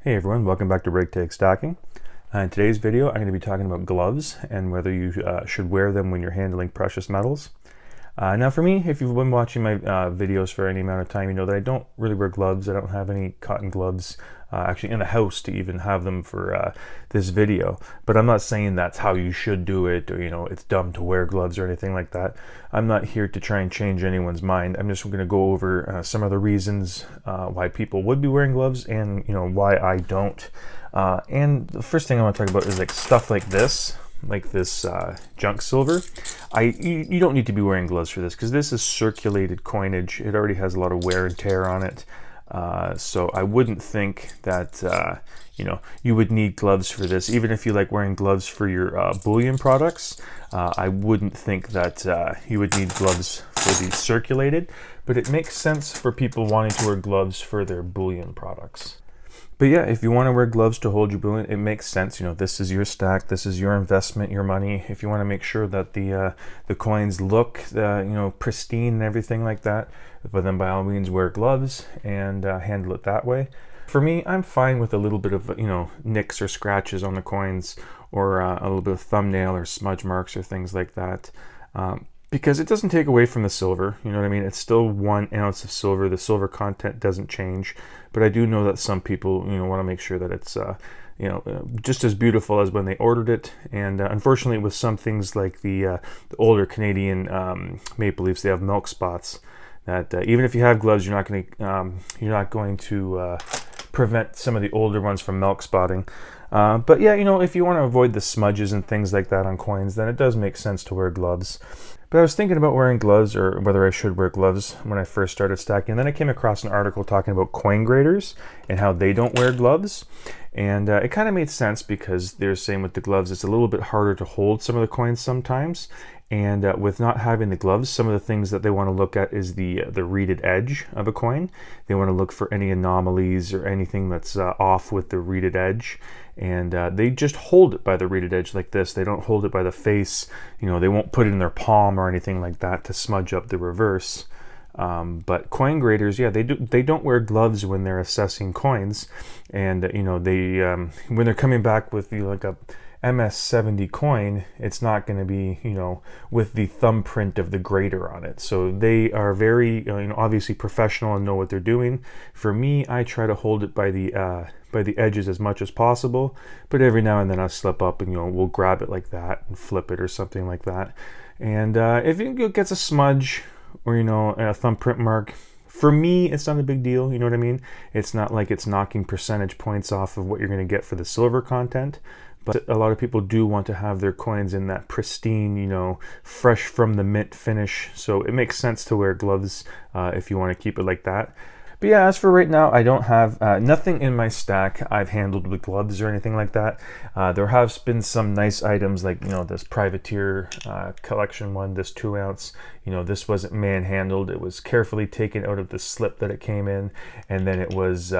Hey everyone, welcome back to Break Tag Stacking. In today's video, I'm going to be talking about gloves and whether you should wear them when you're handling precious metals. Now for me, if you've been watching my videos for any amount of time, you know that I don't really wear gloves. I don't have any cotton gloves actually in the house to even have them for this video. But I'm not saying that's how you should do it, or it's dumb to wear gloves or anything like that. I'm not here to try and change anyone's mind. I'm just going to go over some of the reasons why people would be wearing gloves and why I don't. And the first thing I want to talk about is like stuff like this junk silver. You don't need to be wearing gloves for this because this is circulated coinage. It already has a lot of wear and tear on it. So I wouldn't think that you would need gloves for this. Even if you like wearing gloves for your bullion products, I wouldn't think that you would need gloves for the circulated. But it makes sense for people wanting to wear gloves for their bullion products. But yeah, if you want to wear gloves to hold your bullion, it makes sense. This is your stack, this is your investment, your money. If you want to make sure that the coins look, pristine and everything like that, but then by all means wear gloves and handle it that way. For me, I'm fine with a little bit of nicks or scratches on the coins, or a little bit of thumbnail or smudge marks or things like that. Because it doesn't take away from the silver, you know what I mean? It's still 1 ounce of silver. The silver content doesn't change, but I do know that some people, want to make sure that it's, just as beautiful as when they ordered it. And unfortunately, with some things like the older Canadian maple leafs, they have milk spots. That even if you have gloves, you're not going to prevent some of the older ones from milk spotting. But yeah, if you want to avoid the smudges and things like that on coins, then it does make sense to wear gloves. But I was thinking about wearing gloves, or whether I should wear gloves, when I first started stacking. And then I came across an article talking about coin graders and how they don't wear gloves. And it kind of made sense because they're saying with the gloves, it's a little bit harder to hold some of the coins sometimes. And with not having the gloves, some of the things that they want to look at is the reeded edge of a coin. They want to look for any anomalies or anything that's off with the reeded edge. And they just hold it by the reeded edge like this. They don't hold it by the face. They won't put it in their palm or anything like that to smudge up the reverse. But coin graders, yeah, they don't wear gloves when they're assessing coins. And when they're coming back with like a MS-70 coin, it's not going to be with the thumbprint of the grader on it. So they are very obviously professional and know what they're doing. For me, I try to hold it by the edges as much as possible, but every now and then I'll slip up and we'll grab it like that and flip it or something like that. And if it gets a smudge or a thumbprint mark, for me, it's not a big deal, you know what I mean? It's not like it's knocking percentage points off of what you're going to get for the silver content. But a lot of people do want to have their coins in that pristine, fresh from the mint finish. So it makes sense to wear gloves if you want to keep it like that. But yeah, as for right now, I don't have nothing in my stack I've handled with gloves or anything like that. There have been some nice items like, this Privateer collection one, this 2 ounce. This wasn't manhandled. It was carefully taken out of the slip that it came in. And then it was...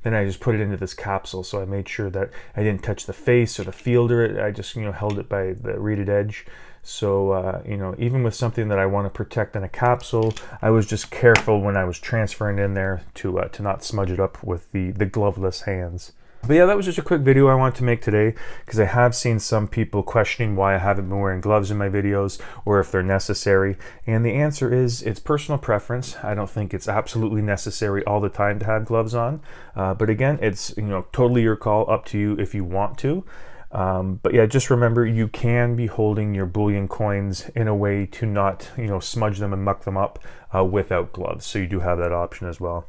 then I just put it into this capsule, so I made sure that I didn't touch the face or the fielder. I just held it by the reeded edge. So even with something that I want to protect in a capsule, I was just careful when I was transferring in there to not smudge it up with the gloveless hands. But yeah, that was just a quick video I wanted to make today because I have seen some people questioning why I haven't been wearing gloves in my videos or if they're necessary. And the answer is it's personal preference. I don't think it's absolutely necessary all the time to have gloves on. But again, it's totally your call, up to you if you want to. But yeah, just remember you can be holding your bullion coins in a way to not smudge them and muck them up without gloves. So you do have that option as well.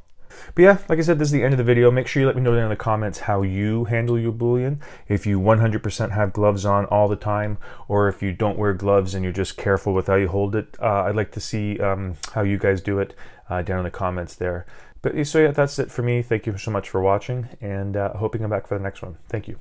But yeah, like I said, this is the end of the video. Make sure you let me know down in the comments how you handle your bullion. If you 100% have gloves on all the time, or if you don't wear gloves and you're just careful with how you hold it. I'd like to see how you guys do it down in the comments there. But so yeah, that's it for me. Thank you so much for watching, and I hope you come back for the next one. Thank you.